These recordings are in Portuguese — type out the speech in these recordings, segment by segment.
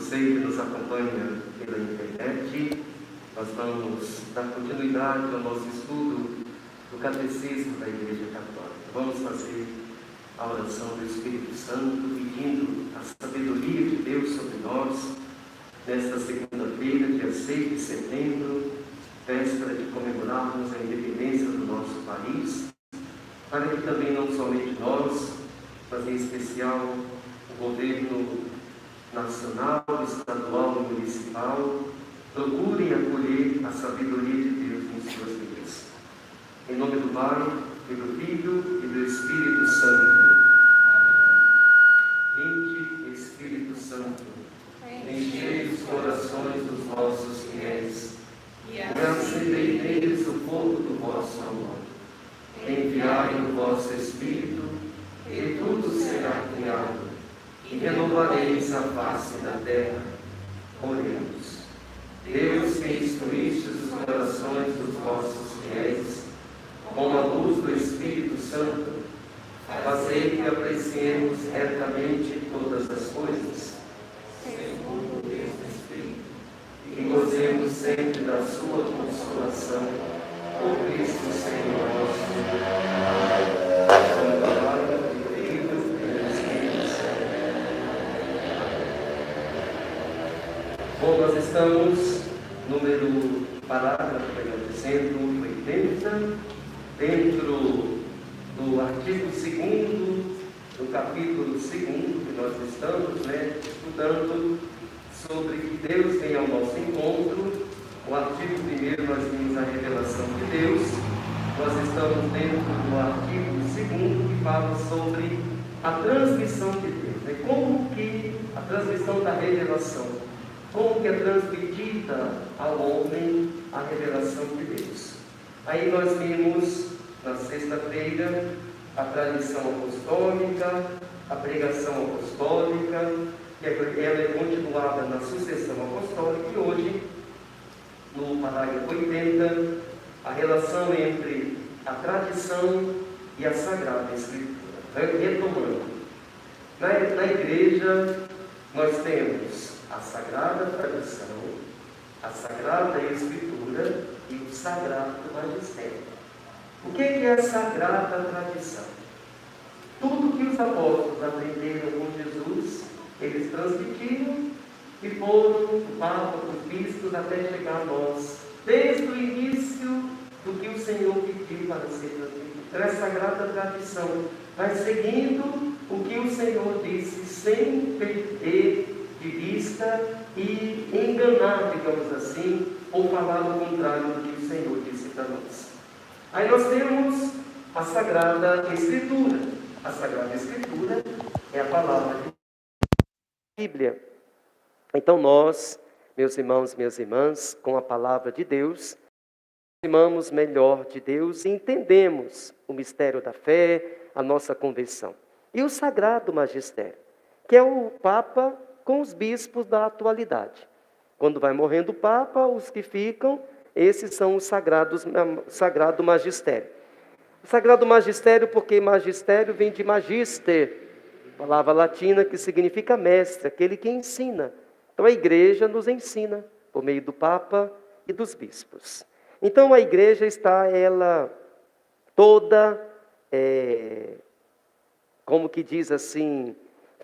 você que nos acompanha pela internet. Nós vamos dar continuidade ao nosso estudo do Catecismo da Igreja Católica. Vamos fazer a oração do Espírito Santo, pedindo a sabedoria de Deus sobre nós, nesta segunda-feira, dia 6 de setembro, véspera de comemorarmos a independência do nosso país, para que também não somente nós, mas em especial o governo nacional, estadual e municipal, procurem acolher a sabedoria de Deus em suas vidas. Em nome do Pai, e do Filho e do Espírito Santo. Vinde, Espírito Santo, enchei os corações dos vossos fiéis, e acendei neles o fogo do vosso amor. Enviai o vosso Espírito, e tudo será criado, e renovareis a face da terra. Oremos. Deus, que instruíste os corações dos vossos fiéis, com a luz do Espírito Santo, fazei que apreciemos retamente todas as coisas, segundo o mesmo Espírito, e gozemos sempre da sua consolação, por Cristo Senhor nosso. Amém. Bom, nós estamos no parágrafo 180, dentro do artigo 2º, do capítulo 2º que nós estamos estudando sobre que Deus vem ao nosso encontro. O artigo 1º nós vimos a revelação de Deus. Nós estamos dentro do artigo 2º que fala sobre a transmissão de Deus, como que a transmissão da revelação, como que é transmitida ao homem a revelação de Deus. Aí nós vimos na sexta-feira a tradição apostólica, a pregação apostólica, que ela é continuada na sucessão apostólica, e hoje, no parágrafo 80, a relação entre a tradição e a Sagrada Escritura. Retomando, na igreja nós temos a Sagrada Tradição, a Sagrada Escritura e o Sagrado Magistério. O que é a Sagrada Tradição? Tudo que os apóstolos aprenderam com Jesus, eles transmitiram e foram do Papa, dos bispos, até chegar a nós, desde o início do que o Senhor pediu para ser transmitido. Então, é a Sagrada Tradição vai seguindo o que o Senhor disse, sem perder de vista e enganar, digamos assim, ou falar o contrário do que o Senhor disse para nós. Aí nós temos a Sagrada Escritura. A Sagrada Escritura é a palavra de Bíblia. Então nós, meus irmãos e minhas irmãs, com a palavra de Deus, aproximamos melhor de Deus e entendemos o mistério da fé, a nossa conversão. E o Sagrado Magistério, que é o Papa com os bispos da atualidade. Quando vai morrendo o Papa, os que ficam, esses são os Sagrado Magistério. O Sagrado Magistério, porque magistério vem de magister, palavra latina que significa mestre, aquele que ensina. Então a igreja nos ensina, por meio do Papa e dos bispos. Então a igreja está, ela, toda, como que diz assim,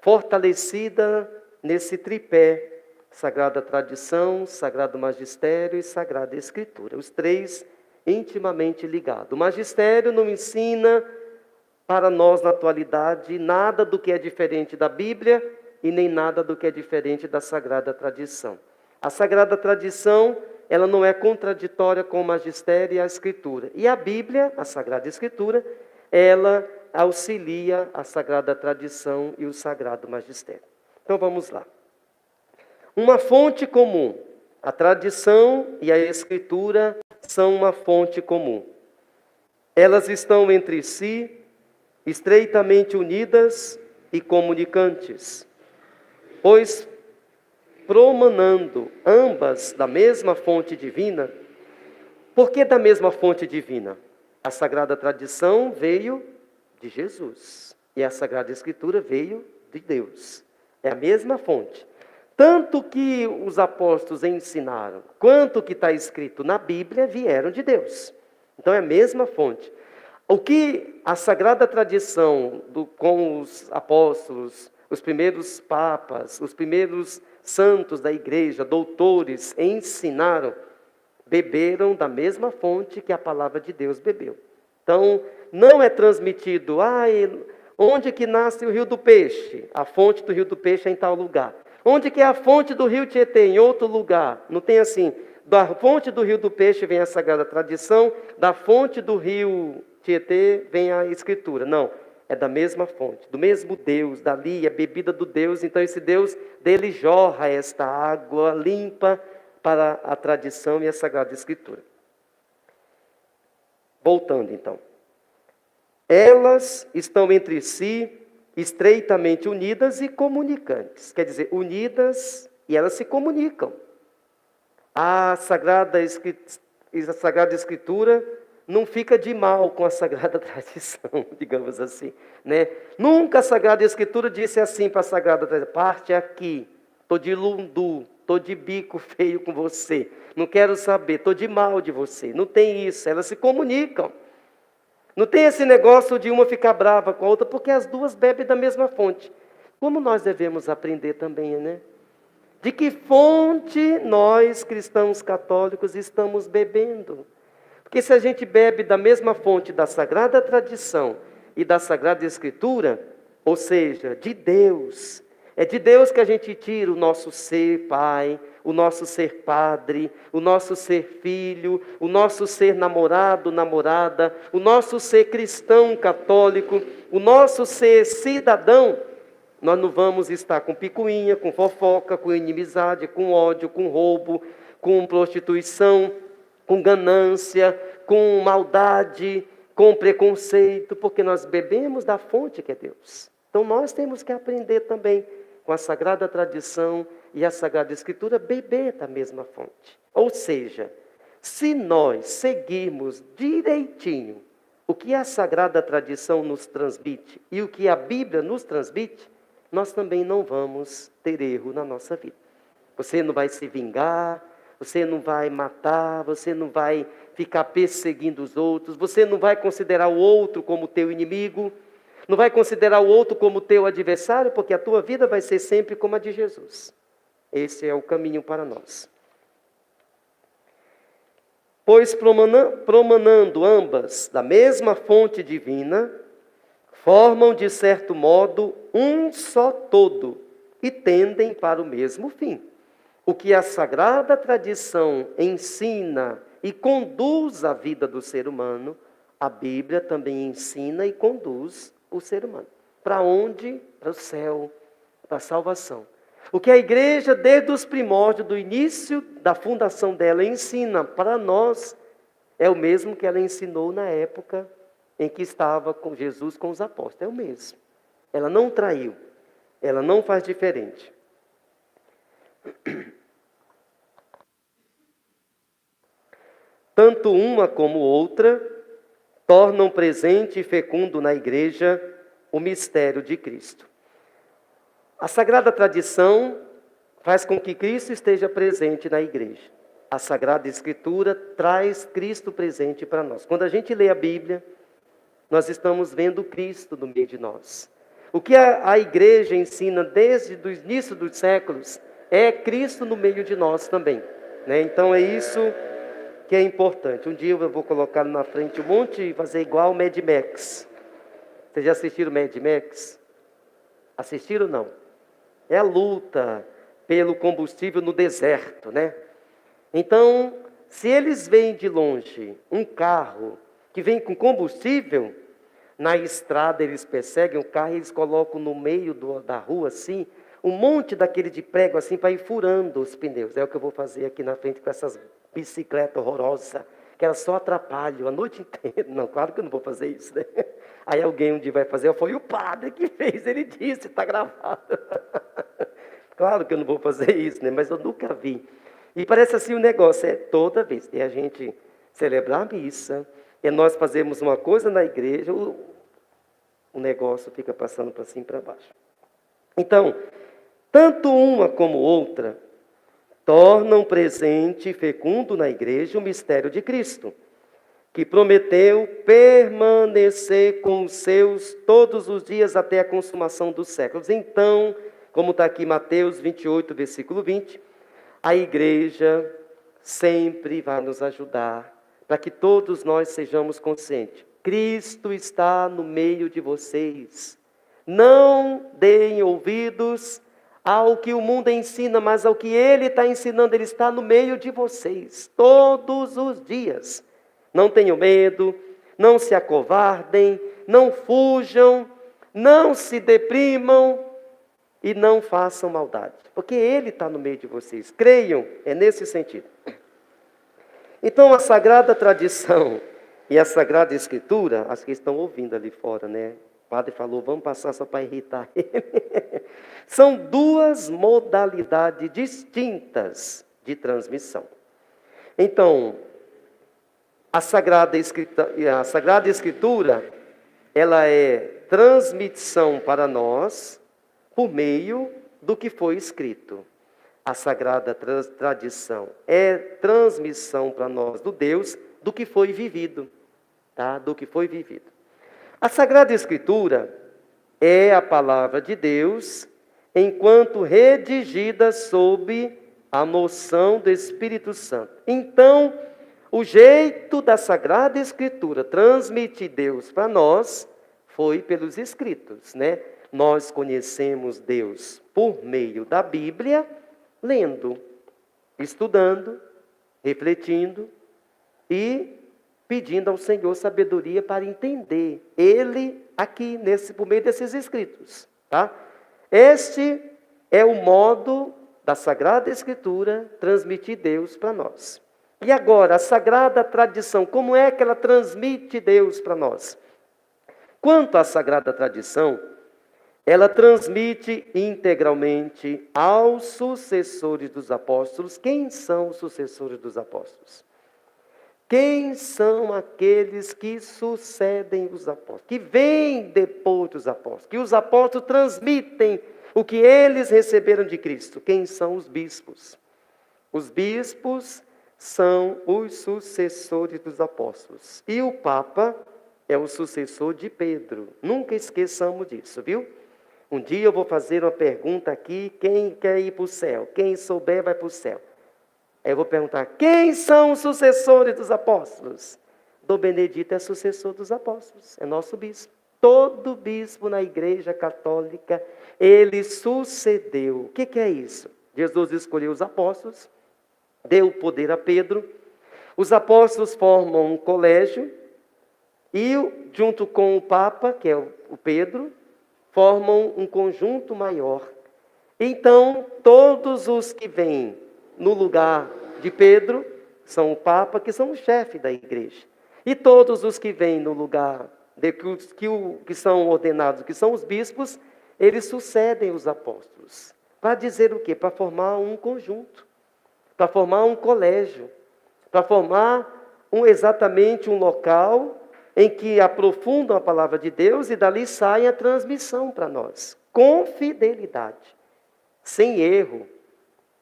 fortalecida nesse tripé, Sagrada Tradição, Sagrado Magistério e Sagrada Escritura. Os três intimamente ligados. O magistério não ensina para nós na atualidade nada do que é diferente da Bíblia e nem nada do que é diferente da Sagrada Tradição. A Sagrada Tradição, ela não é contraditória com o magistério e a Escritura. E a Bíblia, a Sagrada Escritura, ela auxilia a Sagrada Tradição e o Sagrado Magistério. Então vamos lá. Uma fonte comum. A tradição e a Escritura são uma fonte comum. Elas estão entre si estreitamente unidas e comunicantes, pois promanando ambas da mesma fonte divina. Por que da mesma fonte divina? A Sagrada Tradição veio de Jesus e a Sagrada Escritura veio de Deus. É a mesma fonte. Tanto que os apóstolos ensinaram, quanto que está escrito na Bíblia, vieram de Deus. Então é a mesma fonte. O que a sagrada tradição com os apóstolos, os primeiros papas, os primeiros santos da igreja, doutores, ensinaram, beberam da mesma fonte que a palavra de Deus bebeu. Então, não é transmitido, onde que nasce o Rio do Peixe? A fonte do Rio do Peixe é em tal lugar. Onde que é a fonte do Rio Tietê? Em outro lugar. Não tem assim, da fonte do Rio do Peixe vem a sagrada tradição, da fonte do Rio Tietê vem a Escritura. Não, é da mesma fonte, do mesmo Deus, dali é bebida do Deus. Então esse Deus, dele jorra esta água limpa para a tradição e a Sagrada Escritura. Voltando então. Elas estão entre si estreitamente unidas e comunicantes. Quer dizer, unidas e elas se comunicam. A Sagrada Escritura não fica de mal com a Sagrada Tradição, digamos assim, né? Nunca a Sagrada Escritura disse assim para a Sagrada Tradição: parte aqui, estou de lundu, estou de bico feio com você, não quero saber, estou de mal de você. Não tem isso, elas se comunicam. Não tem esse negócio de uma ficar brava com a outra, porque as duas bebem da mesma fonte. Como nós devemos aprender também, né? De que fonte nós, cristãos católicos, estamos bebendo? Porque se a gente bebe da mesma fonte da Sagrada Tradição e da Sagrada Escritura, ou seja, de Deus, é de Deus que a gente tira o nosso ser pai, o nosso ser padre, o nosso ser filho, o nosso ser namorado, namorada, o nosso ser cristão católico, o nosso ser cidadão. Nós não vamos estar com picuinha, com fofoca, com inimizade, com ódio, com roubo, com prostituição, com ganância, com maldade, com preconceito, porque nós bebemos da fonte que é Deus. Então nós temos que aprender também com a Sagrada Tradição e a Sagrada Escritura, beber da mesma fonte. Ou seja, se nós seguirmos direitinho o que a Sagrada Tradição nos transmite e o que a Bíblia nos transmite, nós também não vamos ter erro na nossa vida. Você não vai se vingar, você não vai matar, você não vai ficar perseguindo os outros, você não vai considerar o outro como teu inimigo, não vai considerar o outro como teu adversário, porque a tua vida vai ser sempre como a de Jesus. Esse é o caminho para nós. Pois promanando ambas da mesma fonte divina, formam de certo modo um só todo e tendem para o mesmo fim. O que a Sagrada Tradição ensina e conduz a vida do ser humano, a Bíblia também ensina e conduz o ser humano. Para onde? Para o céu, para a salvação. O que a igreja, desde os primórdios, do início da fundação dela, ensina para nós, é o mesmo que ela ensinou na época em que estava com Jesus, com os apóstolos. É o mesmo. Ela não traiu. Ela não faz diferente. Tanto uma como outra tornam presente e fecundo na igreja o mistério de Cristo. A Sagrada Tradição faz com que Cristo esteja presente na igreja. A Sagrada Escritura traz Cristo presente para nós. Quando a gente lê a Bíblia, nós estamos vendo Cristo no meio de nós. O que a igreja ensina desde o início dos séculos é Cristo no meio de nós também, né? Então é isso que é importante. Um dia eu vou colocar na frente um monte e fazer igual o Mad Max. Vocês já assistiram o Mad Max? Assistiram ou não? É a luta pelo combustível no deserto, né? Então, se eles veem de longe um carro que vem com combustível, na estrada eles perseguem o carro e eles colocam no meio da rua assim, um monte daquele de prego assim para ir furando os pneus. É o que eu vou fazer aqui na frente com essas bicicletas horrorosas, que elas só atrapalham a noite inteira. Não, claro que eu não vou fazer isso, né? Aí alguém um dia vai fazer, foi o padre que fez, ele disse, está gravado. Claro que eu não vou fazer isso, né? Mas eu nunca vi. E parece assim o negócio, toda vez, é a gente celebrar a missa, é nós fazermos uma coisa na igreja, o negócio fica passando para cima e para baixo. Então, Tanto uma como outra tornam presente e fecundo na igreja o mistério de Cristo, que prometeu permanecer com os seus todos os dias até a consumação dos séculos. Então, como está aqui Mateus 28, versículo 20, a igreja sempre vai nos ajudar, para que todos nós sejamos conscientes. Cristo está no meio de vocês. Não deem ouvidos ao que o mundo ensina, mas ao que Ele está ensinando. Ele está no meio de vocês, todos os dias. Não tenham medo, não se acovardem, não fujam, não se deprimam e não façam maldade, porque Ele está no meio de vocês. Creiam, é nesse sentido. Então a Sagrada Tradição e a Sagrada Escritura, as que estão ouvindo ali fora, né? O padre falou, vamos passar só para irritar ele. São duas modalidades distintas de transmissão. Então, a Sagrada Escritura, ela é transmissão para nós por meio do que foi escrito. A Sagrada Tradição é transmissão para nós do Deus do que foi vivido, tá? Do que foi vivido. A Sagrada Escritura é a palavra de Deus, enquanto redigida sob a moção do Espírito Santo. Então, o jeito da Sagrada Escritura transmitir Deus para nós foi pelos escritos, né? Nós conhecemos Deus por meio da Bíblia, lendo, estudando, refletindo e pedindo ao Senhor sabedoria para entender Ele aqui, por meio desses escritos, tá? Este é o modo da Sagrada Escritura transmitir Deus para nós. E agora, a Sagrada Tradição, como é que ela transmite Deus para nós? Quanto à Sagrada Tradição, ela transmite integralmente aos sucessores dos apóstolos. Quem são os sucessores dos apóstolos? Quem são aqueles que sucedem os apóstolos? Que vêm depois dos apóstolos? Que os apóstolos transmitem o que eles receberam de Cristo? Quem são os bispos? Os bispos são os sucessores dos apóstolos. E o Papa é o sucessor de Pedro. Nunca esqueçamos disso, viu? Um dia eu vou fazer uma pergunta aqui, quem quer ir para o céu? Quem souber vai para o céu. Aí eu vou perguntar, quem são os sucessores dos apóstolos? Dom Benedito é sucessor dos apóstolos, é nosso bispo. Todo bispo na Igreja Católica, ele sucedeu. O que é isso? Jesus escolheu os apóstolos, deu poder a Pedro. Os apóstolos formam um colégio e, junto com o Papa, que é o Pedro, formam um conjunto maior. Então, todos os que vêm no lugar de Pedro são o Papa, que são o chefe da igreja. E todos os que vêm no lugar que são ordenados, que são os bispos, eles sucedem os apóstolos. Para dizer o quê? Para formar um conjunto, para formar um colégio, para formar exatamente um local em que aprofundam a palavra de Deus e dali sai a transmissão para nós, com fidelidade, sem erro.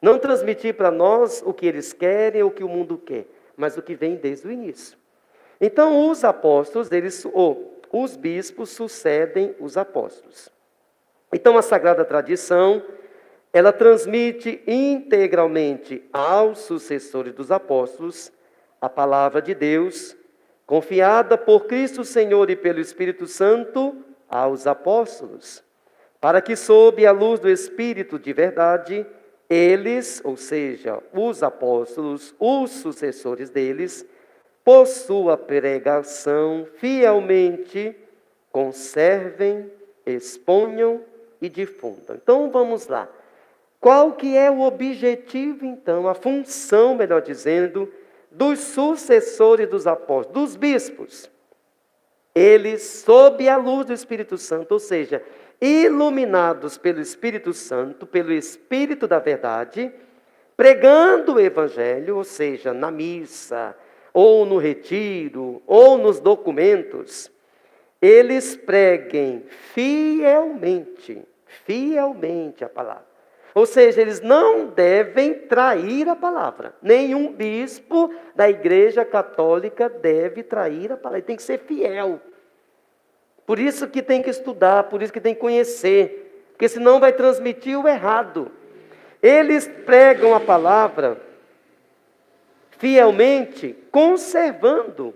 Não transmitir para nós o que eles querem ou o que o mundo quer, mas o que vem desde o início. Então, os apóstolos, os bispos sucedem os apóstolos. Então, a Sagrada Tradição, ela transmite integralmente aos sucessores dos apóstolos a palavra de Deus, confiada por Cristo Senhor e pelo Espírito Santo aos apóstolos, para que, sob a luz do Espírito de verdade, eles, ou seja, os apóstolos, os sucessores deles, por sua pregação, fielmente conservem, exponham e difundam. Então, vamos lá. Qual que é o objetivo, então, a função, melhor dizendo, dos sucessores dos apóstolos, dos bispos? Eles, sob a luz do Espírito Santo, ou seja, iluminados pelo Espírito Santo, pelo Espírito da verdade, pregando o Evangelho, ou seja, na missa, ou no retiro, ou nos documentos, eles preguem fielmente a palavra. Ou seja, eles não devem trair a palavra. Nenhum bispo da Igreja Católica deve trair a palavra. Ele tem que ser fiel. Por isso que tem que estudar, por isso que tem que conhecer. Porque senão vai transmitir o errado. Eles pregam a palavra fielmente, conservando.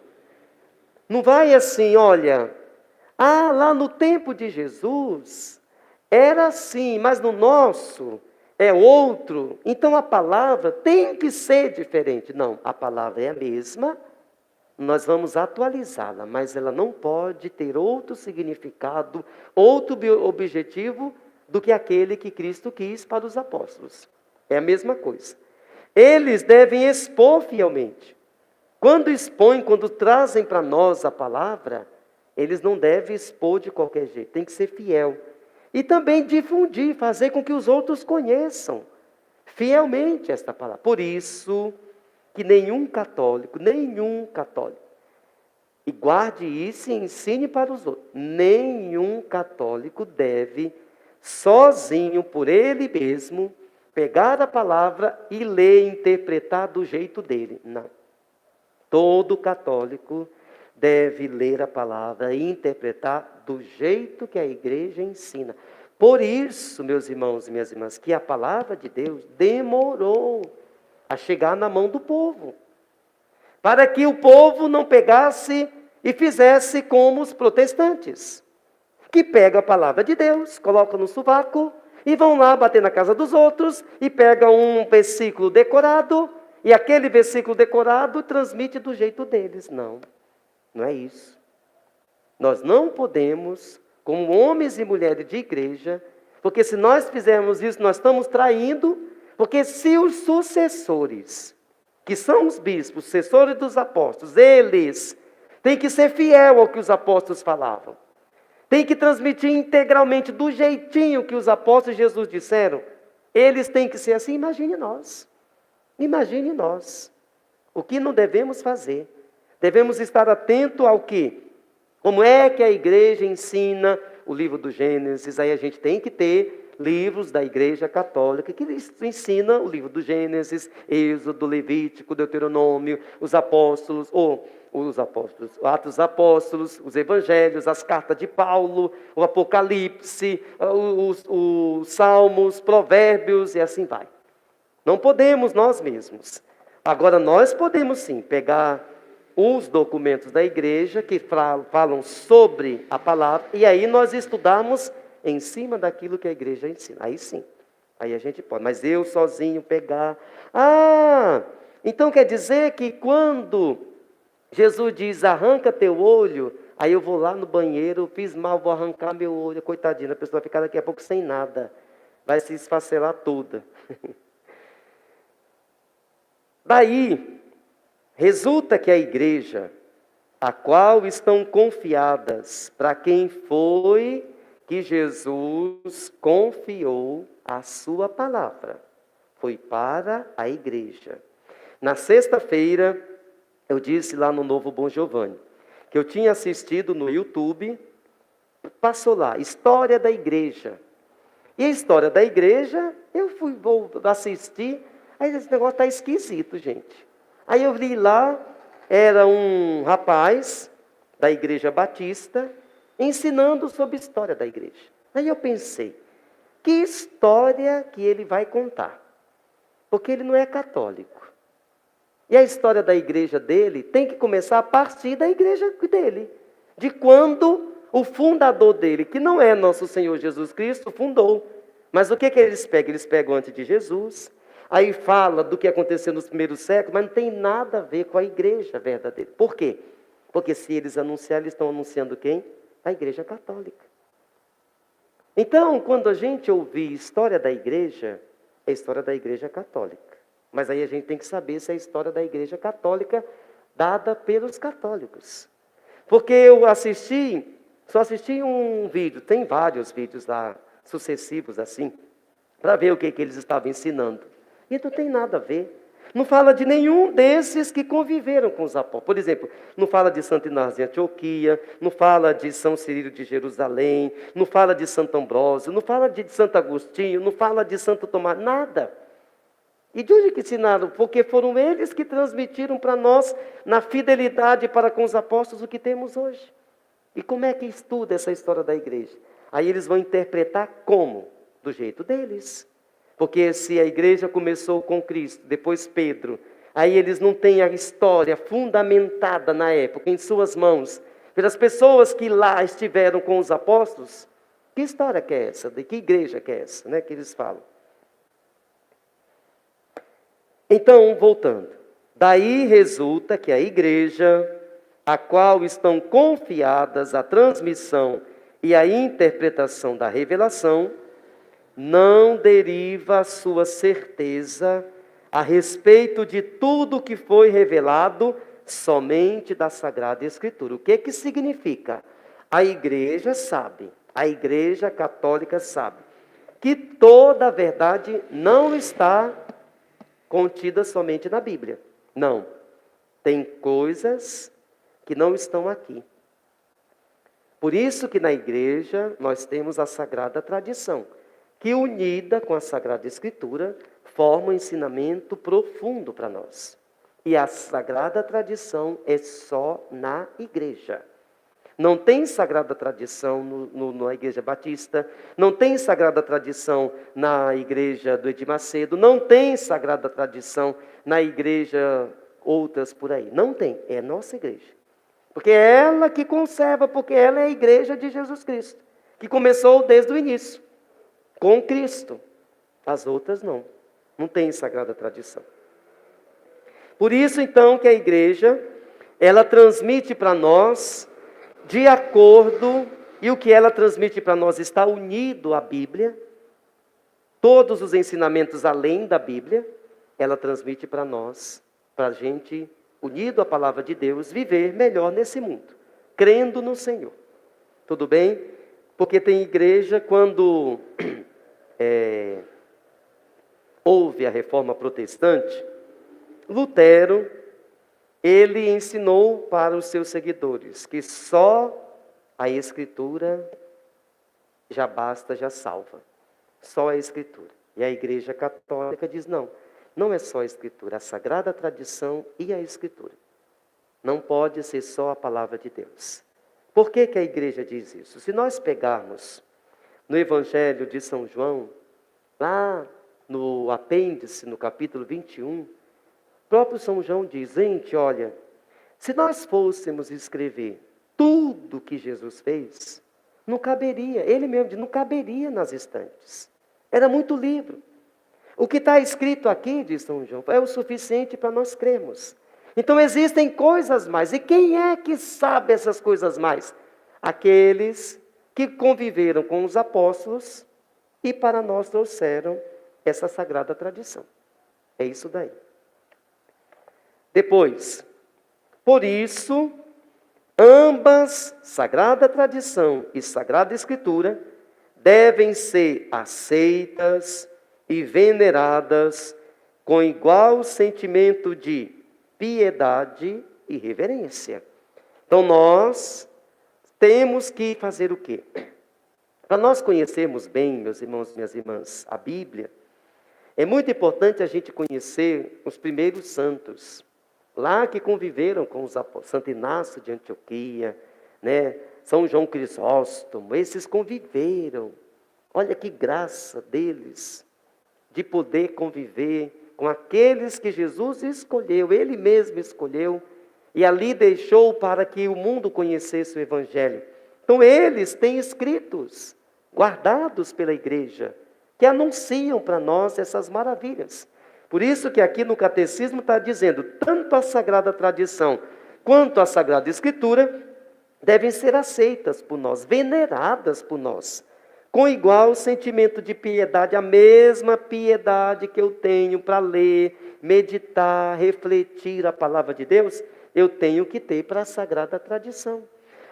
Não vai assim, olha, lá no tempo de Jesus era assim, mas no nosso é outro. Então a palavra tem que ser diferente. Não, a palavra é a mesma, nós vamos atualizá-la, mas ela não pode ter outro significado, outro objetivo do que aquele que Cristo quis para os apóstolos. É a mesma coisa. Eles devem expor fielmente. Quando expõem, quando trazem para nós a palavra, eles não devem expor de qualquer jeito, tem que ser fiel. E também difundir, fazer com que os outros conheçam fielmente esta palavra. Por isso que nenhum católico, e guarde isso e ensine para os outros, nenhum católico deve, sozinho, por ele mesmo, pegar a palavra e ler e interpretar do jeito dele. Não. Todo católico deve ler a palavra e interpretar do jeito que a igreja ensina. Por isso, meus irmãos e minhas irmãs, que a palavra de Deus demorou a chegar na mão do povo. Para que o povo não pegasse e fizesse como os protestantes, que pega a palavra de Deus, coloca no sovaco e vão lá bater na casa dos outros e pegam um versículo decorado e aquele versículo decorado transmite do jeito deles. Não, não é isso. Nós não podemos, como homens e mulheres de igreja, porque se nós fizermos isso, nós estamos traindo, porque se os sucessores, que são os bispos, sucessores dos apóstolos, eles têm que ser fiel ao que os apóstolos falavam. Tem que transmitir integralmente, do jeitinho que os apóstolos de Jesus disseram. Eles têm que ser assim. Imagine nós. Imagine nós. O que não devemos fazer? Devemos estar atentos ao quê? Como é que a igreja ensina o livro do Gênesis? Aí a gente tem que ter livros da igreja católica que ensina o livro do Gênesis, Êxodo, Levítico, Deuteronômio, os apóstolos, Atos dos Apóstolos, os Evangelhos, as cartas de Paulo, o Apocalipse, os Salmos, Provérbios e assim vai. Não podemos nós mesmos. Agora nós podemos sim pegar os documentos da igreja que falam sobre a palavra e aí nós estudamos em cima daquilo que a igreja ensina. Aí sim, aí a gente pode. Mas eu sozinho pegar... então quer dizer que quando Jesus diz, arranca teu olho, aí eu vou lá no banheiro, fiz mal, vou arrancar meu olho, coitadinha, a pessoa vai ficar daqui a pouco sem nada, vai se esfacelar toda. Daí, resulta que a igreja, a qual estão confiadas, para quem foi que Jesus confiou a sua palavra, foi para a igreja. Na sexta-feira, eu disse lá no Novo Bom Giovanni, que eu tinha assistido no YouTube, passou lá, História da Igreja. E a História da Igreja, vou assistir, aí esse negócio está esquisito, gente. Aí eu li lá, era um rapaz da Igreja Batista, ensinando sobre a história da igreja. Aí eu pensei, que história que ele vai contar? Porque ele não é católico. E a história da igreja dele tem que começar a partir da igreja dele. De quando o fundador dele, que não é nosso Senhor Jesus Cristo, fundou. Mas o que eles pegam? Eles pegam antes de Jesus, aí fala do que aconteceu nos primeiros séculos, mas não tem nada a ver com a igreja verdadeira. Por quê? Porque se eles anunciarem, eles estão anunciando quem? A igreja católica. Então, quando a gente ouvir história da igreja, é a história da igreja católica. Mas aí a gente tem que saber se é a história da igreja católica dada pelos católicos. Porque eu só assisti um vídeo, tem vários vídeos lá, sucessivos assim, para ver o que eles estavam ensinando. E não tem nada a ver. Não fala de nenhum desses que conviveram com os apóstolos. Por exemplo, não fala de Santo Inácio de Antioquia, não fala de São Cirilo de Jerusalém, não fala de Santo Ambrósio, não fala de Santo Agostinho, não fala de Santo Tomás, nada. E de onde que ensinaram? Porque foram eles que transmitiram para nós, na fidelidade para com os apóstolos, o que temos hoje. E como é que estuda essa história da igreja? Aí eles vão interpretar como? Do jeito deles. Porque se a igreja começou com Cristo, depois Pedro, aí eles não têm a história fundamentada na época, em suas mãos, pelas pessoas que lá estiveram com os apóstolos, que história que é essa? De que igreja que é essa, né, que eles falam? Então, voltando, daí resulta que a igreja, a qual estão confiadas a transmissão e a interpretação da revelação, não deriva a sua certeza a respeito de tudo que foi revelado somente da Sagrada Escritura. O que significa? A igreja sabe, a igreja católica sabe, que toda a verdade não está contida somente na Bíblia. Não. Tem coisas que não estão aqui. Por isso que na igreja nós temos a Sagrada Tradição, que unida com a Sagrada Escritura, forma um ensinamento profundo para nós. E a Sagrada Tradição é só na igreja. Não tem Sagrada Tradição na Igreja Batista, não tem Sagrada Tradição na Igreja do Edir Macedo, não tem Sagrada Tradição na igreja outras por aí. Não tem, é nossa igreja. Porque é ela que conserva, porque ela é a igreja de Jesus Cristo, que começou desde o início, com Cristo. As outras não, não tem Sagrada Tradição. Por isso então que a igreja, ela transmite para nós de acordo, e o que ela transmite para nós está unido à Bíblia, todos os ensinamentos além da Bíblia, ela transmite para nós, para a gente, unido à palavra de Deus, viver melhor nesse mundo, crendo no Senhor. Tudo bem? Porque tem igreja, quando houve a reforma protestante, Lutero, ele ensinou para os seus seguidores que só a Escritura já basta, já salva. Só a Escritura. E a Igreja Católica diz não, não é só a Escritura, a Sagrada Tradição e a Escritura. Não pode ser só a Palavra de Deus. Por que que a Igreja diz isso? Se nós pegarmos no Evangelho de São João, lá no apêndice, no capítulo 21, o próprio São João diz, gente, olha, se nós fôssemos escrever tudo que Jesus fez, não caberia, ele mesmo diz, não caberia nas estantes. Era muito livro. O que está escrito aqui, diz São João, é o suficiente para nós crermos. Então existem coisas mais. E quem é que sabe essas coisas mais? Aqueles que conviveram com os apóstolos e para nós trouxeram essa sagrada tradição. É isso daí. Depois, por isso, ambas, Sagrada Tradição e Sagrada Escritura, devem ser aceitas e veneradas com igual sentimento de piedade e reverência. Então nós temos que fazer o quê? Para nós conhecermos bem, meus irmãos e minhas irmãs, a Bíblia, é muito importante a gente conhecer os primeiros santos, lá que conviveram com os apóstolos, Santo Inácio de Antioquia, né? São João Crisóstomo, esses conviveram. Olha que graça deles, de poder conviver com aqueles que Jesus escolheu, Ele mesmo escolheu, e ali deixou para que o mundo conhecesse o Evangelho. Então eles têm escritos, guardados pela igreja, que anunciam para nós essas maravilhas. Por isso que aqui no Catecismo está dizendo, tanto a Sagrada Tradição quanto a Sagrada Escritura devem ser aceitas por nós, veneradas por nós, com igual sentimento de piedade, a mesma piedade que eu tenho para ler, meditar, refletir a palavra de Deus, eu tenho que ter para a Sagrada Tradição.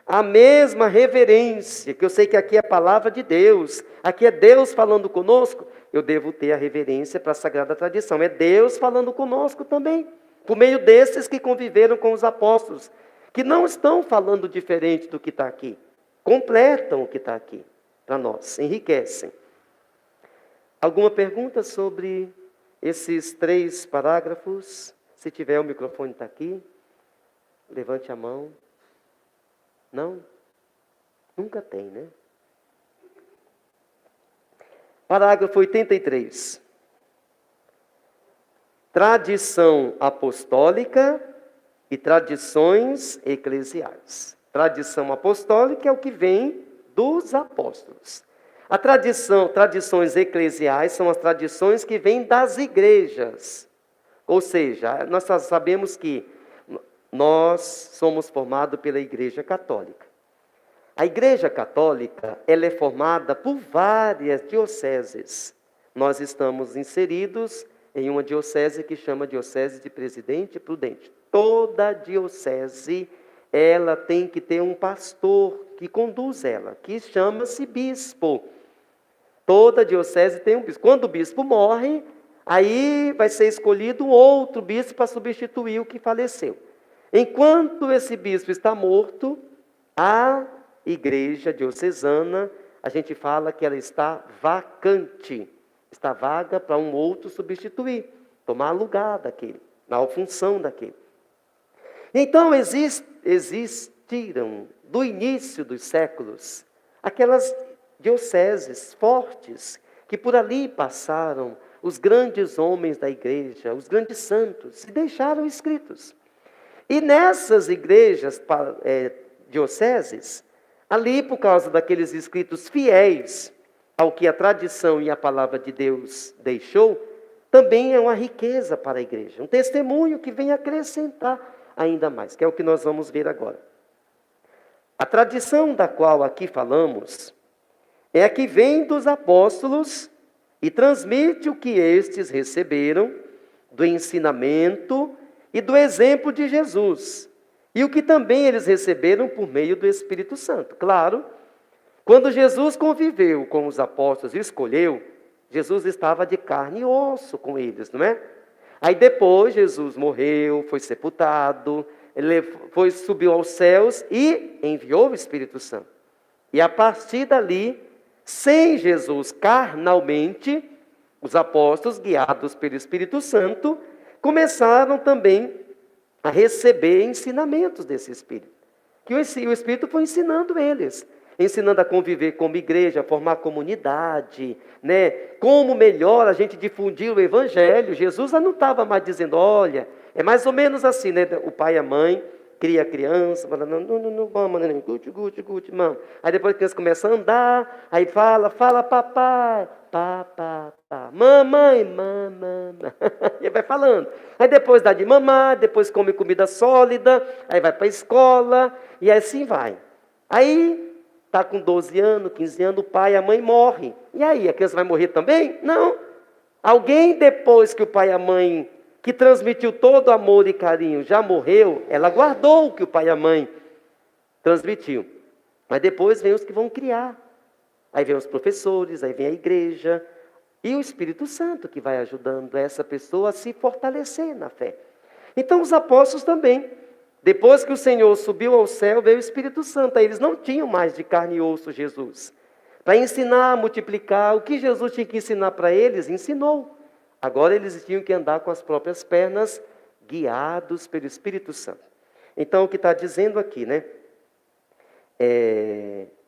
a mesma reverência, que eu sei que aqui é a palavra de Deus, aqui é Deus falando conosco, eu devo ter a reverência para a Sagrada Tradição. É Deus falando conosco também, por meio desses que conviveram com os apóstolos, que não estão falando diferente do que está aqui, completam o que está aqui para nós, enriquecem. Alguma pergunta sobre esses 3 parágrafos? Se tiver, o microfone está aqui. Levante a mão. Não? Nunca tem, né? Parágrafo 83. Tradição apostólica e tradições eclesiais. Tradição apostólica é o que vem dos apóstolos. A tradições eclesiais são as tradições que vêm das igrejas. Ou seja, nós sabemos que nós somos formados pela Igreja Católica. A Igreja Católica, ela é formada por várias dioceses. Nós estamos inseridos em uma diocese que chama Diocese de Presidente Prudente. Toda diocese, ela tem que ter um pastor que conduz ela, que chama-se bispo. Toda diocese tem um bispo. Quando o bispo morre, aí vai ser escolhido um outro bispo para substituir o que faleceu. Enquanto esse bispo está morto, a igreja diocesana, a gente fala que ela está vacante. Está vaga para um outro substituir, tomar lugar daquele, na função daquele. Então existiram, do início dos séculos, aquelas dioceses fortes, que por ali passaram os grandes homens da igreja, os grandes santos, e deixaram escritos. E nessas igrejas, dioceses, ali por causa daqueles escritos fiéis ao que a tradição e a palavra de Deus deixou, também é uma riqueza para a igreja, um testemunho que vem acrescentar ainda mais, que é o que nós vamos ver agora. A tradição da qual aqui falamos é a que vem dos apóstolos e transmite o que estes receberam do ensinamento e do exemplo de Jesus, e o que também eles receberam por meio do Espírito Santo. Claro, quando Jesus conviveu com os apóstolos e escolheu, Jesus estava de carne e osso com eles, não é? Aí depois Jesus morreu, foi sepultado, ele subiu aos céus e enviou o Espírito Santo. E a partir dali, sem Jesus carnalmente, os apóstolos, guiados pelo Espírito Santo, começaram também a receber ensinamentos desse Espírito. Que o Espírito foi ensinando eles, ensinando a conviver como igreja, a formar comunidade, né? Como melhor a gente difundir o Evangelho. Jesus já não estava mais dizendo, olha, é mais ou menos assim, né? O pai e a mãe cria a criança, fala, não, vamos, né? Guti, mano. Aí depois a criança começa a andar, aí fala, papai, papá, mamãe, e vai falando. Aí depois dá de mamar, depois come comida sólida, aí vai para a escola, e assim vai. Aí está com 12 anos, 15 anos, o pai e a mãe morrem. E aí, a criança vai morrer também? Não. Alguém depois que o pai e a mãe, que transmitiu todo amor e carinho, já morreu, ela guardou o que o pai e a mãe transmitiu. Mas depois vem os que vão criar. Aí vem os professores, aí vem a igreja, e o Espírito Santo que vai ajudando essa pessoa a se fortalecer na fé. Então os apóstolos também, depois que o Senhor subiu ao céu, veio o Espírito Santo. Aí eles não tinham mais de carne e osso Jesus. Para ensinar, multiplicar, o que Jesus tinha que ensinar para eles, ensinou. Agora eles tinham que andar com as próprias pernas, guiados pelo Espírito Santo. Então o que está dizendo aqui, né?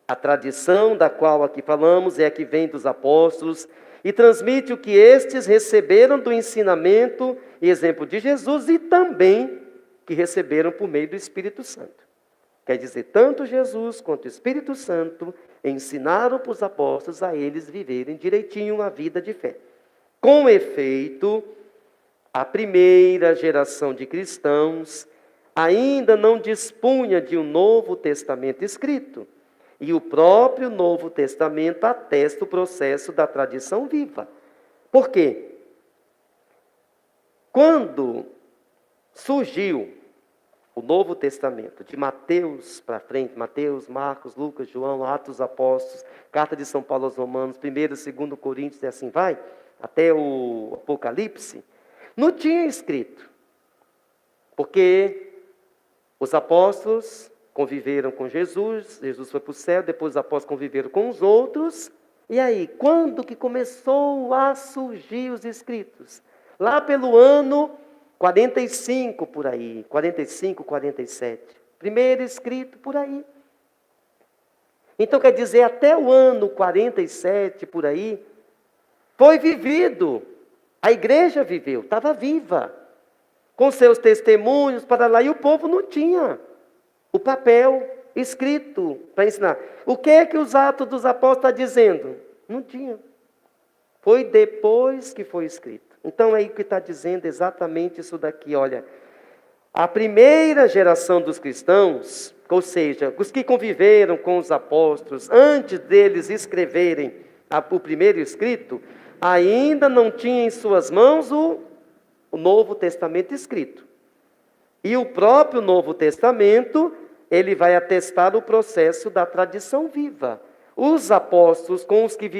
A tradição da qual aqui falamos é a que vem dos apóstolos e transmite o que estes receberam do ensinamento e exemplo de Jesus e também que receberam por meio do Espírito Santo. Quer dizer, tanto Jesus quanto o Espírito Santo ensinaram para os apóstolos a eles viverem direitinho uma vida de fé. Com efeito, a primeira geração de cristãos ainda não dispunha de um Novo Testamento escrito. E o próprio Novo Testamento atesta o processo da tradição viva. Por quê? Quando surgiu o Novo Testamento, de Mateus para frente, Mateus, Marcos, Lucas, João, Atos dos Apóstolos, Carta de São Paulo aos Romanos, 1º, 2º Coríntios, e assim vai, até o Apocalipse, não tinha escrito. Porque os apóstolos conviveram com Jesus, Jesus foi para o céu, depois os apóstolos conviveram com os outros, e aí, quando que começou a surgir os escritos? Lá pelo ano 45 por aí, 45, 47. Primeiro escrito por aí. Então quer dizer, até o ano 47 por aí, foi vivido. A igreja viveu, estava viva. Com seus testemunhos para lá, e o povo não tinha o papel escrito para ensinar. O que é que os Atos dos Apóstolos estão dizendo? Não tinha. Foi depois que foi escrito. Então é aí que está dizendo exatamente isso daqui, olha. A primeira geração dos cristãos, ou seja, os que conviveram com os apóstolos, antes deles escreverem o primeiro escrito, ainda não tinha em suas mãos o Novo Testamento escrito. E o próprio Novo Testamento, ele vai atestar o processo da tradição viva. Os apóstolos, com os que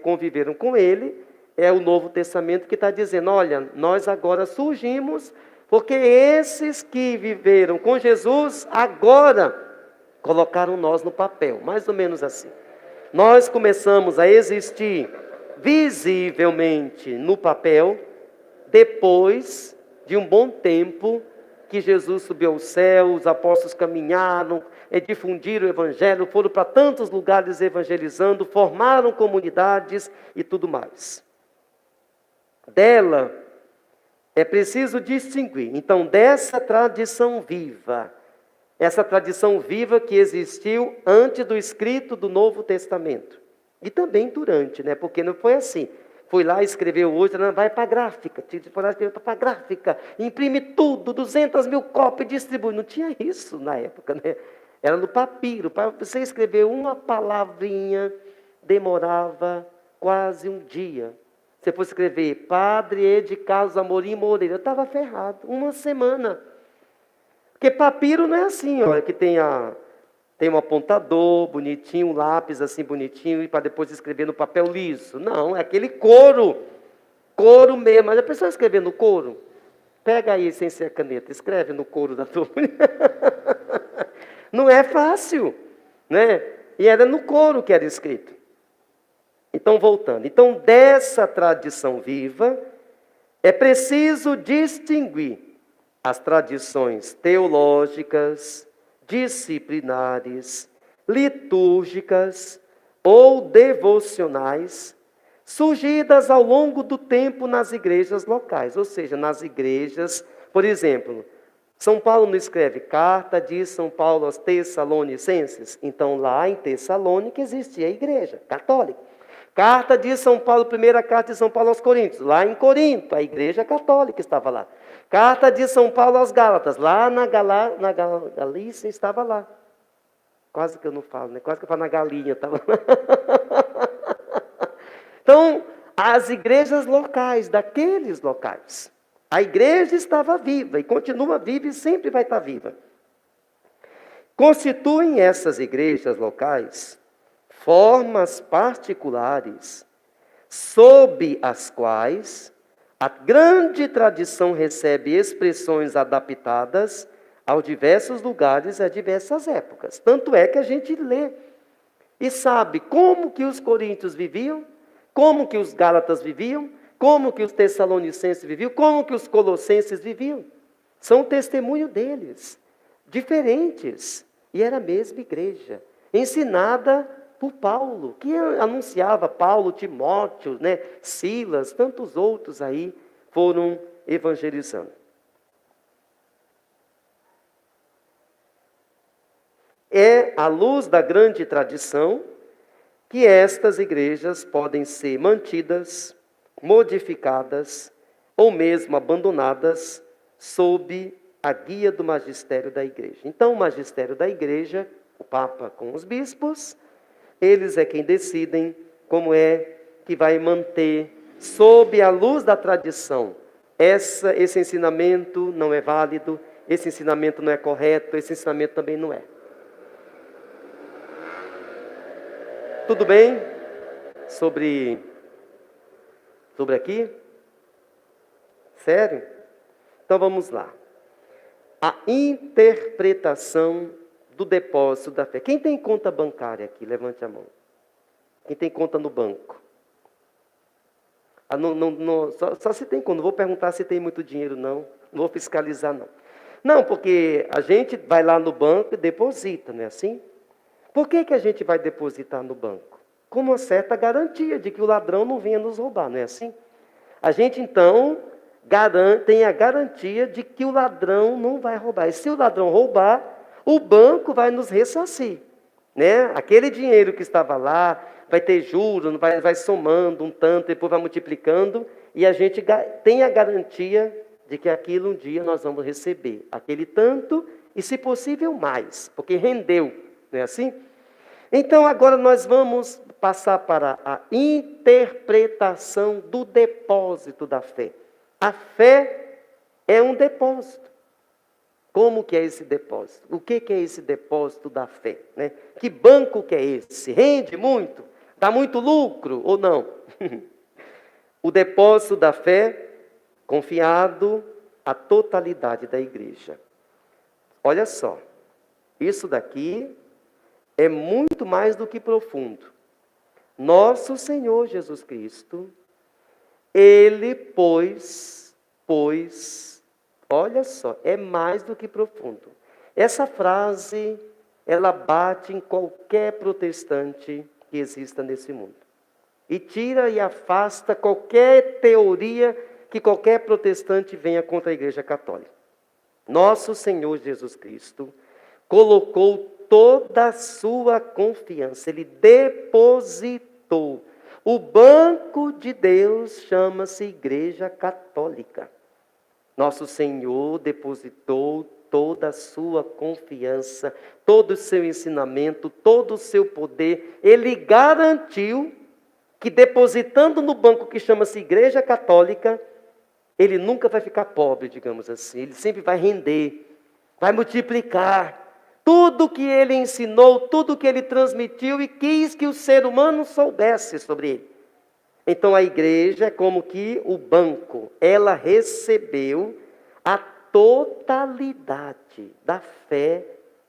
conviveram com ele, é o Novo Testamento que está dizendo, olha, nós agora surgimos, porque esses que viveram com Jesus, agora colocaram nós no papel, mais ou menos assim. Nós começamos a existir visivelmente no papel, depois de um bom tempo que Jesus subiu ao céu, os apóstolos caminharam, difundiram o evangelho, foram para tantos lugares evangelizando, formaram comunidades e tudo mais. Dela é preciso distinguir, então, dessa tradição viva, essa tradição viva que existiu antes do escrito do Novo Testamento, e também durante, né? Porque não foi assim. Foi lá, escreveu hoje, vai para a gráfica, foi lá, escreveu para a gráfica, imprime tudo, 200 mil cópias, distribui. Não tinha isso na época, né? Era no papiro. Para você escrever uma palavrinha, demorava quase um dia. Você fosse escrever Padre Ed Carlos Amorim Moreira, eu estava ferrado, uma semana. Porque papiro não é assim, olha, que tem um apontador bonitinho, um lápis assim bonitinho, e para depois escrever no papel liso. Não, é aquele couro mesmo. Mas a pessoa escrever no couro, pega aí sem ser a caneta, escreve no couro da tua mulher. Não é fácil, né? E era no couro que era escrito. Então, voltando. Então, dessa tradição viva, é preciso distinguir as tradições teológicas, disciplinares, litúrgicas ou devocionais, surgidas ao longo do tempo nas igrejas locais, ou seja, nas igrejas, por exemplo, São Paulo não escreve carta de São Paulo aos Tessalonicenses, então lá em Tessalônica existia a igreja católica. Carta de São Paulo, primeira carta de São Paulo aos Coríntios, lá em Corinto, a igreja católica estava lá. Carta de São Paulo aos Gálatas, lá na Galícia estava lá. Quase que eu não falo, né? Quase que eu falo na galinha, estava lá. Então, as igrejas locais, daqueles locais. A igreja estava viva e continua viva e sempre vai estar viva. Constituem essas igrejas locais formas particulares sob as quais a grande tradição recebe expressões adaptadas aos diversos lugares e a diversas épocas. Tanto é que a gente lê e sabe como que os coríntios viviam, como que os gálatas viviam, como que os tessalonicenses viviam, como que os colossenses viviam. São testemunho deles, diferentes. E era a mesma igreja, ensinada por Paulo, que anunciava Paulo, Timóteo, né, Silas, tantos outros aí foram evangelizando. É à luz da grande tradição que estas igrejas podem ser mantidas, modificadas ou mesmo abandonadas sob a guia do magistério da igreja. Então, o magistério da igreja, o Papa com os bispos, eles é quem decidem como é que vai manter, sob a luz da tradição, esse ensinamento não é válido, esse ensinamento não é correto, esse ensinamento também não é. Tudo bem? Sobre aqui? Sério? Então vamos lá. A interpretação do depósito da fé. Quem tem conta bancária aqui? Levante a mão. Quem tem conta no banco? Só se tem conta. Não vou perguntar se tem muito dinheiro, não. Não vou fiscalizar, não. Não, porque a gente vai lá no banco e deposita, não é assim? Por que a gente vai depositar no banco? Com uma certa garantia de que o ladrão não venha nos roubar, não é assim? A gente, então, tem a garantia de que o ladrão não vai roubar. E se o ladrão roubar, o banco vai nos ressarcir, né? Aquele dinheiro que estava lá, vai ter juros, vai somando um tanto, depois vai multiplicando, e a gente tem a garantia de que aquilo um dia nós vamos receber. Aquele tanto, e se possível mais, porque rendeu, não é assim? Então agora nós vamos passar para a interpretação do depósito da fé. A fé é um depósito. Como que é esse depósito? O que é esse depósito da fé? Né? Que banco que é esse? Rende muito? Dá muito lucro ou não? O depósito da fé confiado à totalidade da igreja. Olha só, isso daqui é muito mais do que profundo. Nosso Senhor Jesus Cristo, Ele olha só, é mais do que profundo. Essa frase, ela bate em qualquer protestante que exista nesse mundo. E tira e afasta qualquer teoria que qualquer protestante venha contra a Igreja Católica. Nosso Senhor Jesus Cristo colocou toda a sua confiança, Ele depositou. O banco de Deus chama-se Igreja Católica. Nosso Senhor depositou toda a sua confiança, todo o seu ensinamento, todo o seu poder. Ele garantiu que depositando no banco que chama-se Igreja Católica, ele nunca vai ficar pobre, digamos assim. Ele sempre vai render, vai multiplicar. Tudo que ele ensinou, tudo que ele transmitiu e quis que o ser humano soubesse sobre ele. Então a igreja é como que o banco, ela recebeu a totalidade da fé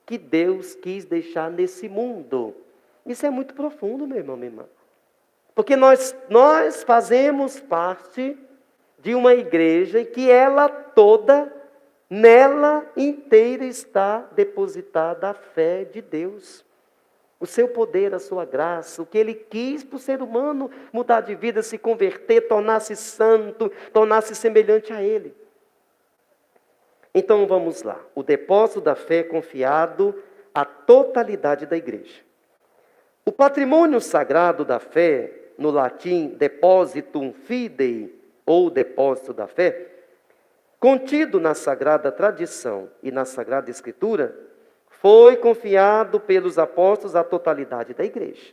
que Deus quis deixar nesse mundo. Isso é muito profundo, meu irmão, minha irmã. Porque nós fazemos parte de uma igreja em que ela toda, nela inteira está depositada a fé de Deus. O seu poder, a sua graça, o que Ele quis para o ser humano mudar de vida, se converter, tornar-se santo, tornar-se semelhante a Ele. Então vamos lá. O depósito da fé é confiado à totalidade da igreja. O patrimônio sagrado da fé, no latim depositum fidei, ou depósito da fé, contido na Sagrada Tradição e na Sagrada Escritura, foi confiado pelos apóstolos à totalidade da igreja.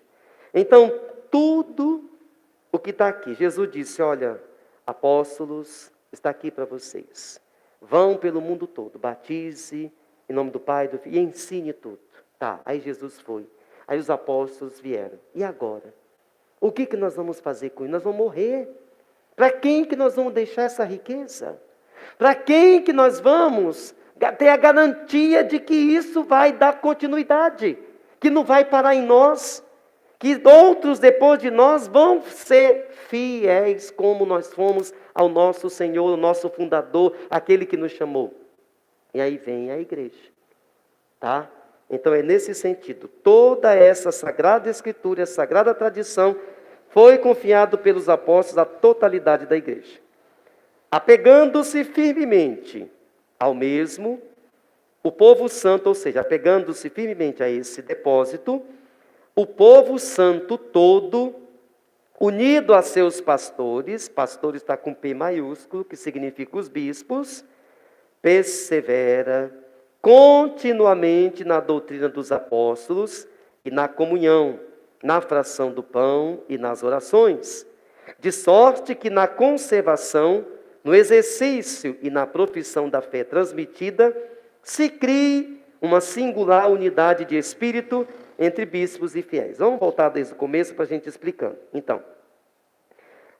Então, tudo o que está aqui, Jesus disse, olha, apóstolos, está aqui para vocês. Vão pelo mundo todo, batize em nome do Pai, do Filho, e ensine tudo. Tá, aí Jesus foi. Aí os apóstolos vieram. E agora? O que nós vamos fazer com isso? Nós vamos morrer. Para quem que nós vamos deixar essa riqueza? Para quem que nós vamos ter a garantia de que isso vai dar continuidade? Que não vai parar em nós? Que outros depois de nós vão ser fiéis como nós fomos ao nosso Senhor, o nosso fundador, aquele que nos chamou. E aí vem a igreja. Tá? Então é nesse sentido, toda essa Sagrada Escritura, essa Sagrada Tradição, foi confiado pelos apóstolos à totalidade da igreja. Apegando-se firmemente ao mesmo, o povo santo, ou seja, apegando-se firmemente a esse depósito, o povo santo todo, unido a seus pastores, pastor está com P maiúsculo, que significa os bispos, persevera continuamente na doutrina dos apóstolos e na comunhão, na fração do pão e nas orações, de sorte que na conservação, no exercício e na profissão da fé transmitida, se crie uma singular unidade de espírito entre bispos e fiéis. Vamos voltar desde o começo para a gente explicando. Então,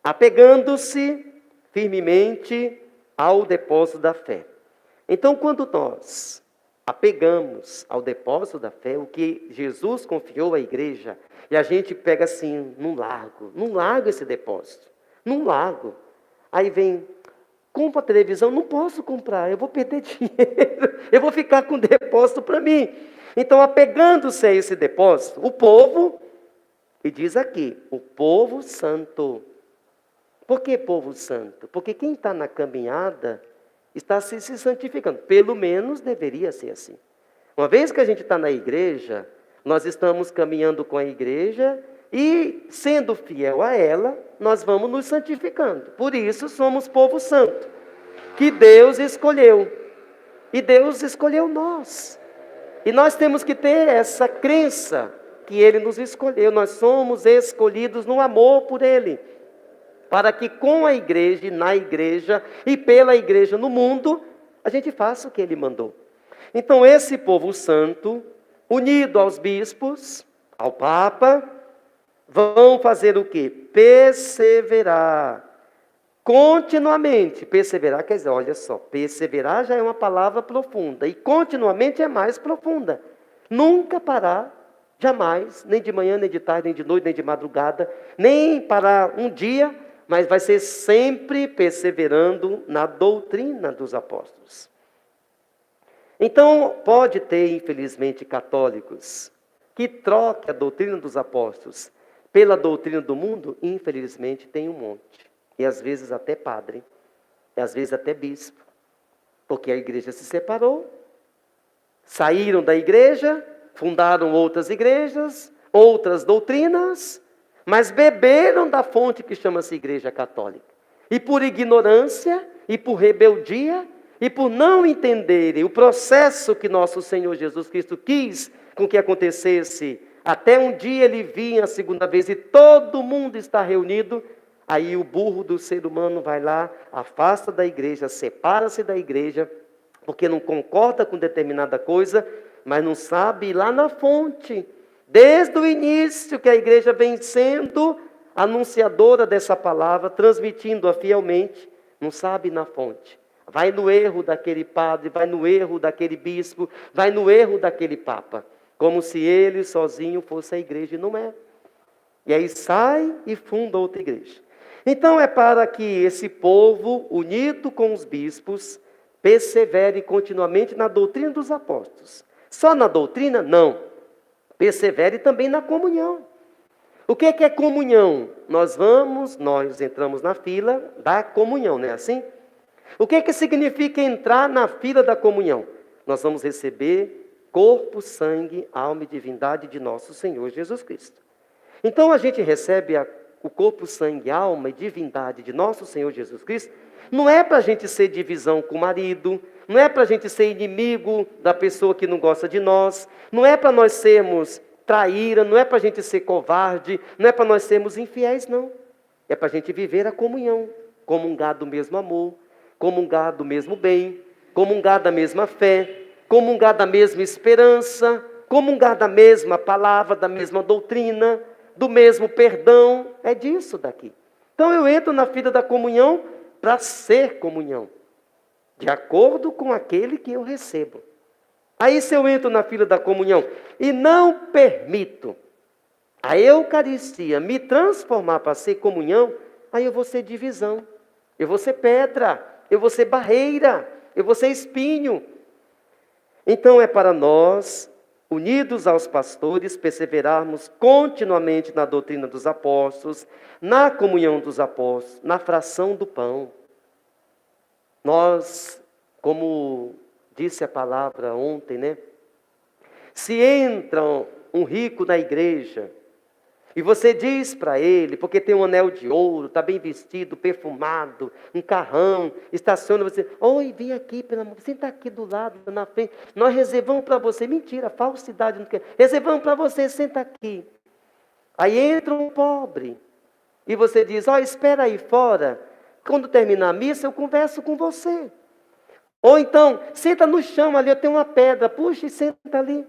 apegando-se firmemente ao depósito da fé. Então, quando nós apegamos ao depósito da fé, o que Jesus confiou à igreja, e a gente pega assim, num lago esse depósito, num lago. Aí vem, compra a televisão, não posso comprar, eu vou perder dinheiro, eu vou ficar com o depósito para mim. Então, apegando-se a esse depósito, o povo, e diz aqui, o povo santo. Por que povo santo? Porque quem está na caminhada está se santificando. Pelo menos deveria ser assim. Uma vez que a gente está na igreja, nós estamos caminhando com a igreja e, sendo fiel a ela, nós vamos nos santificando. Por isso somos povo santo, que Deus escolheu. E Deus escolheu nós. E nós temos que ter essa crença que Ele nos escolheu. Nós somos escolhidos no amor por Ele. Para que com a igreja e na igreja e pela igreja no mundo, a gente faça o que Ele mandou. Então esse povo santo, unido aos bispos, ao Papa, vão fazer o quê? Perseverar. Continuamente. Perseverar quer dizer, olha só, perseverar já é uma palavra profunda. E continuamente é mais profunda. Nunca parar. Jamais. Nem de manhã, nem de tarde, nem de noite, nem de madrugada. Nem parar um dia. Mas vai ser sempre perseverando na doutrina dos apóstolos. Então, pode ter, infelizmente, católicos que troquem a doutrina dos apóstolos pela doutrina do mundo. Infelizmente, tem um monte. E às vezes até padre. E às vezes até bispo. Porque a igreja se separou. Saíram da igreja, fundaram outras igrejas, outras doutrinas, mas beberam da fonte que chama-se Igreja Católica. E por ignorância, e por rebeldia, e por não entenderem o processo que nosso Senhor Jesus Cristo quis com que acontecesse, até um dia Ele vinha a segunda vez e todo mundo está reunido, aí o burro do ser humano vai lá, afasta da igreja, separa-se da igreja, porque não concorda com determinada coisa, mas não sabe ir lá na fonte. Desde o início que a igreja vem sendo anunciadora dessa palavra, transmitindo-a fielmente, não sabe na fonte. Vai no erro daquele padre, vai no erro daquele bispo, vai no erro daquele papa. Como se ele sozinho fosse a igreja, e não é. E aí sai e funda outra igreja. Então é para que esse povo, unido com os bispos, persevere continuamente na doutrina dos apóstolos. Só na doutrina? Não. Persevere também na comunhão. O que é comunhão? Nós entramos na fila da comunhão, não é assim? O que significa entrar na fila da comunhão? Nós vamos receber corpo, sangue, alma e divindade de nosso Senhor Jesus Cristo. Então a gente recebe o corpo, sangue, alma e divindade de nosso Senhor Jesus Cristo, não é para a gente ser divisão com o marido, não é para a gente ser inimigo da pessoa que não gosta de nós, não é para nós sermos traíra, não é para a gente ser covarde, não é para nós sermos infiéis, não. É para a gente viver a comunhão, comungar do mesmo amor, comungar do mesmo bem, comungar da mesma fé, comungar da mesma esperança, comungar da mesma palavra, da mesma doutrina, do mesmo perdão. É disso daqui. Então eu entro na fila da comunhão para ser comunhão, de acordo com aquele que eu recebo. Aí se eu entro na fila da comunhão e não permito a Eucaristia me transformar para ser comunhão, aí eu vou ser divisão, eu vou ser pedra, eu vou ser barreira, eu vou ser espinho. Então é para nós, unidos aos pastores, perseverarmos continuamente na doutrina dos apóstolos, na comunhão dos apóstolos, na fração do pão. Nós, como disse a palavra ontem, né? Se entra um rico na igreja, e você diz para ele, porque tem um anel de ouro, está bem vestido, perfumado, um carrão, estaciona, você, oi, vem aqui, pelo amor, senta aqui do lado, na frente, nós reservamos para você, mentira, falsidade, não quer, reservamos para você, senta aqui. Aí entra um pobre, e você diz, espera aí fora, Quando terminar a missa, eu converso com você. Ou então, senta no chão ali, eu tenho uma pedra, puxa e senta ali.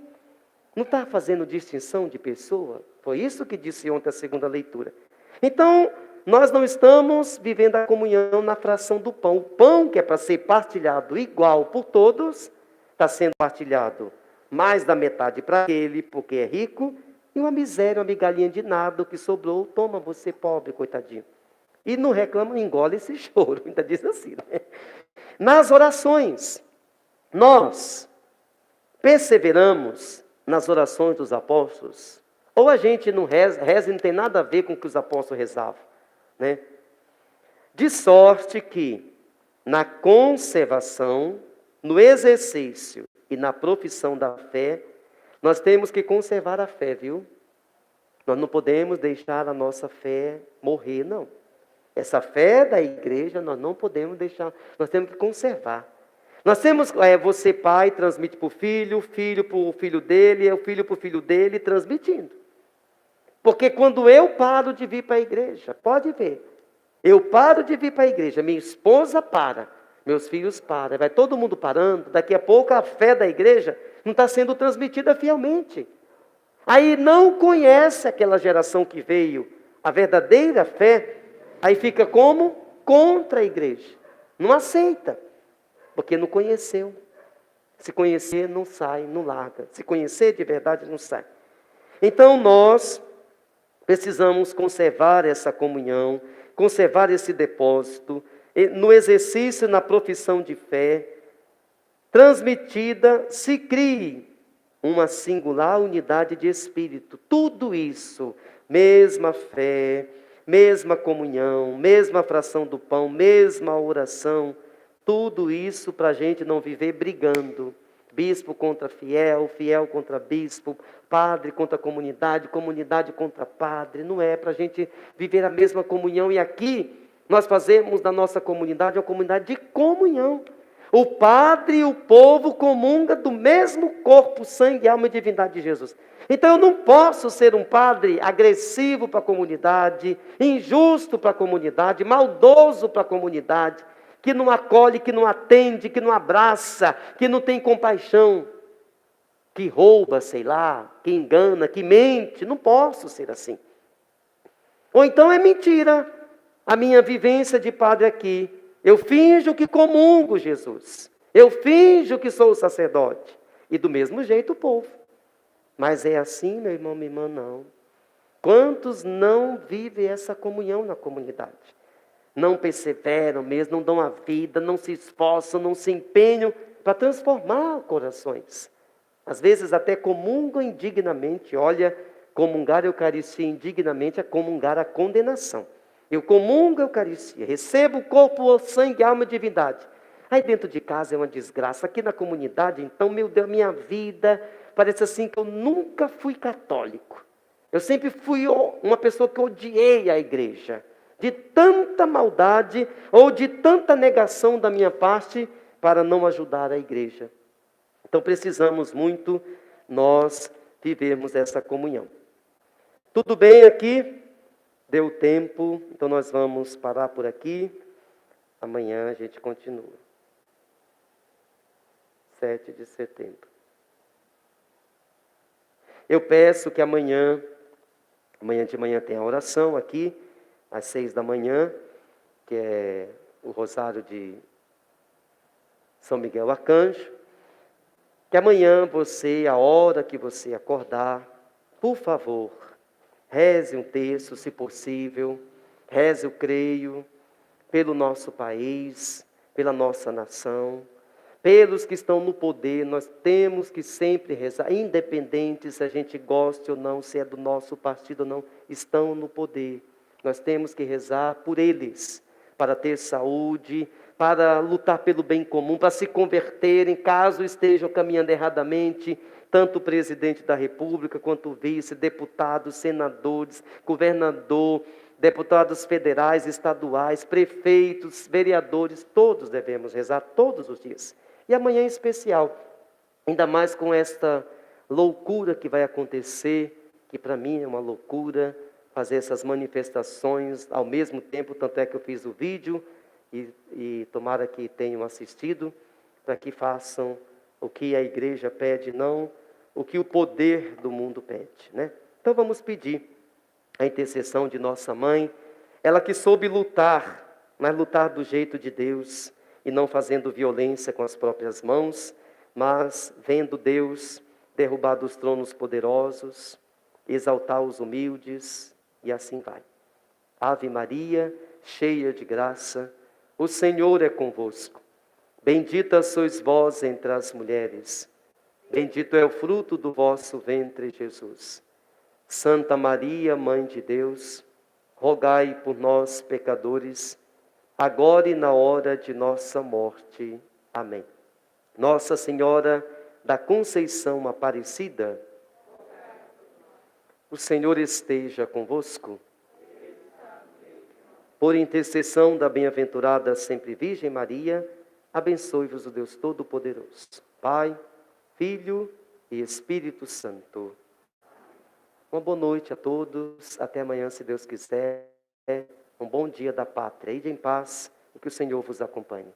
Não está fazendo distinção de pessoa? Foi isso que disse ontem a segunda leitura. Então, nós não estamos vivendo a comunhão na fração do pão. O pão que é para ser partilhado igual por todos, está sendo partilhado mais da metade para ele, porque é rico, e uma miséria, uma migalhinha de nada, o que sobrou, toma você pobre, coitadinho. E não reclama, engole esse choro, ainda diz assim, né? Nas orações, nós perseveramos nas orações dos apóstolos, ou a gente não reza e não tem nada a ver com o que os apóstolos rezavam, né? De sorte que na conservação, no exercício e na profissão da fé, nós temos que conservar a fé, viu? Nós não podemos deixar a nossa fé morrer, não. Essa fé da igreja nós não podemos deixar, nós temos que conservar. Nós temos, você pai transmite para o filho para o filho dele, o filho para o filho dele, transmitindo. Porque quando eu paro de vir para a igreja, pode ver, eu paro de vir para a igreja, minha esposa para, meus filhos param, vai todo mundo parando, daqui a pouco a fé da igreja não está sendo transmitida fielmente. Aí não conhece aquela geração que veio, a verdadeira fé, aí fica como? Contra a igreja. Não aceita, porque não conheceu. Se conhecer, não sai, não larga. Se conhecer de verdade, não sai. Então nós precisamos conservar essa comunhão, conservar esse depósito, no exercício, na profissão de fé, transmitida, se crie uma singular unidade de espírito. Tudo isso, mesma fé, mesma comunhão, mesma fração do pão, mesma oração, tudo isso para a gente não viver brigando. Bispo contra fiel, fiel contra bispo, padre contra comunidade, comunidade contra padre. Não é para a gente viver a mesma comunhão. E aqui nós fazemos da nossa comunidade uma comunidade de comunhão. O padre e o povo comungam do mesmo corpo, sangue, alma e divindade de Jesus. Então eu não posso ser um padre agressivo para a comunidade, injusto para a comunidade, maldoso para a comunidade, que não acolhe, que não atende, que não abraça, que não tem compaixão, que rouba, sei lá, que engana, que mente. Não posso ser assim. Ou então é mentira a minha vivência de padre aqui. Eu finjo que comungo Jesus. Eu finjo que sou o sacerdote. E do mesmo jeito o povo. Mas é assim, meu irmão, minha irmã, não. Quantos não vivem essa comunhão na comunidade? Não perseveram mesmo, não dão a vida, não se esforçam, não se empenham para transformar corações. Às vezes até comungam indignamente. Olha, comungar a Eucaristia indignamente é comungar a condenação. Eu comungo a Eucaristia, recebo o corpo, sangue, alma e divindade. Aí dentro de casa é uma desgraça. Aqui na comunidade, então, meu Deus, minha vida, parece assim que eu nunca fui católico. Eu sempre fui uma pessoa que odiei a igreja. De tanta maldade ou de tanta negação da minha parte para não ajudar a igreja. Então precisamos muito nós vivermos essa comunhão. Tudo bem aqui? Deu tempo, então nós vamos parar por aqui. Amanhã a gente continua. 7 de setembro. Eu peço que amanhã de manhã tem a oração aqui, às 6 da manhã, que é o Rosário de São Miguel Arcanjo. Que amanhã você, a hora que você acordar, por favor, reze um terço, se possível, reze o creio, pelo nosso país, pela nossa nação, pelos que estão no poder. Nós temos que sempre rezar, independente se a gente goste ou não, se é do nosso partido ou não, estão no poder. Nós temos que rezar por eles, para ter saúde, para lutar pelo bem comum, para se converterem, caso estejam caminhando erradamente, tanto o presidente da República, quanto o vice, deputados, senadores, governador, deputados federais, estaduais, prefeitos, vereadores, todos devemos rezar todos os dias. E amanhã em especial, ainda mais com esta loucura que vai acontecer, que para mim é uma loucura, fazer essas manifestações ao mesmo tempo, tanto é que eu fiz o vídeo, e tomara que tenham assistido, para que façam o que a igreja pede, não o que o poder do mundo pede, né? Então vamos pedir a intercessão de nossa mãe, ela que soube lutar, mas lutar do jeito de Deus, e não fazendo violência com as próprias mãos, mas vendo Deus derrubar dos tronos poderosos, exaltar os humildes, e assim vai. Ave Maria, cheia de graça, o Senhor é convosco. Bendita sois vós entre as mulheres, bendito é o fruto do vosso ventre, Jesus. Santa Maria, Mãe de Deus, rogai por nós, pecadores, agora e na hora de nossa morte. Amém. Nossa Senhora da Conceição Aparecida, o Senhor esteja convosco. Por intercessão da bem-aventurada sempre Virgem Maria, abençoe-vos o Deus Todo-Poderoso, Pai, Filho e Espírito Santo. Uma boa noite a todos, até amanhã, se Deus quiser. Um bom dia da pátria. Ide em paz e que o Senhor vos acompanhe.